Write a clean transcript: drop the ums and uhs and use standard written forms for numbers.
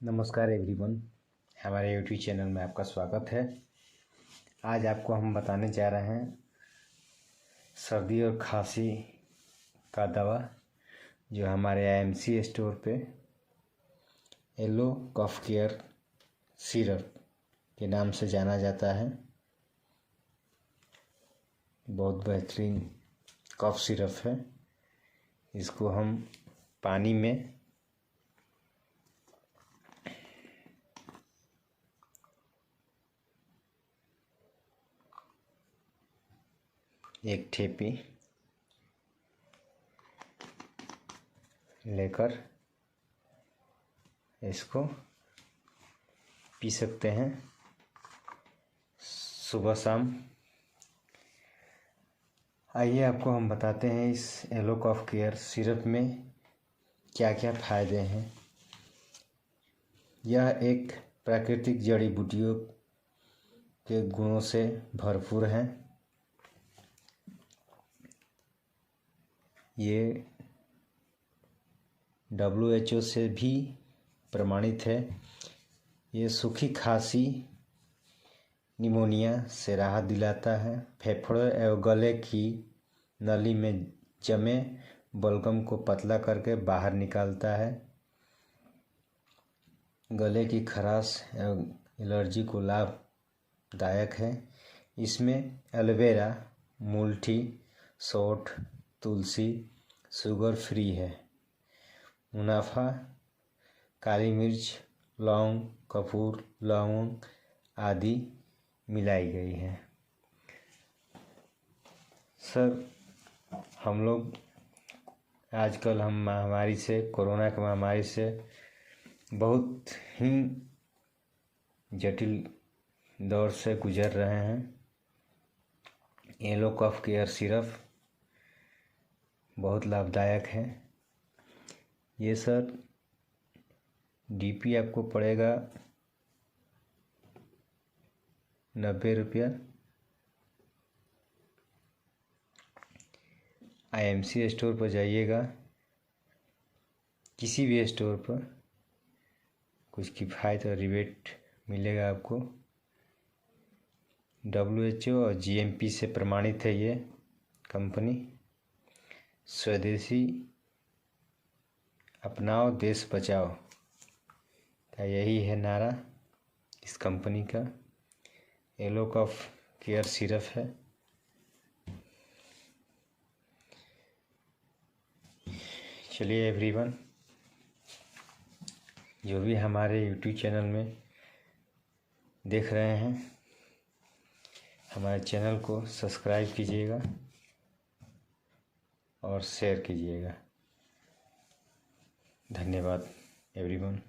नमस्कार एवरीवन, हमारे YouTube channel में आपका स्वागत है। आज आपको हम बताने जा रहे हैं सर्दी और खांसी का दवा जो हमारे आईएमसी स्टोर पे येलो कफ केयर सिरप के नाम से जाना जाता है। बहुत बेहतरीन कफ सिरप है। इसको हम पानी में एक ठेपी लेकर इसको पी सकते हैं सुबह शाम। आइए आपको हम बताते हैं इस येलो कफ केयर सिरप में क्या क्या फ़ायदे हैं। यह एक प्राकृतिक जड़ी बूटियों के गुणों से भरपूर है। ये WHO से भी प्रमाणित है। ये सूखी खांसी, निमोनिया से राहत दिलाता है। फेफड़ों एवं गले की नली में जमे बलगम को पतला करके बाहर निकालता है। गले की खराश एवं एलर्जी को लाभदायक है। इसमें एलोवेरा, मुलठी, सौंठ, तुलसी, शुगर फ्री है। मुनाफा, काली मिर्च, लौंग, कपूर, लौंग आदि मिलाई गई है। सर, हम लोग आजकल महामारी से, कोरोना की महामारी से बहुत ही जटिल दौर से गुजर रहे हैं। येलो कफ केयर सिरप बहुत लाभदायक है। ये सर DP आपको पड़ेगा 90 रुपया। IMC स्टोर पर जाइएगा, किसी भी स्टोर पर कुछ किफ़ायत और रिबेट मिलेगा आपको। WHO और GMP से प्रमाणित है ये कंपनी। स्वदेशी अपनाओ देश बचाओ का यही है नारा इस कंपनी का। येलो कफ केयर सिरप है। चलिए एवरीवन, जो भी हमारे यूट्यूब चैनल में देख रहे हैं, हमारे चैनल को सब्सक्राइब कीजिएगा और शेयर कीजिएगा। धन्यवाद एवरीवन।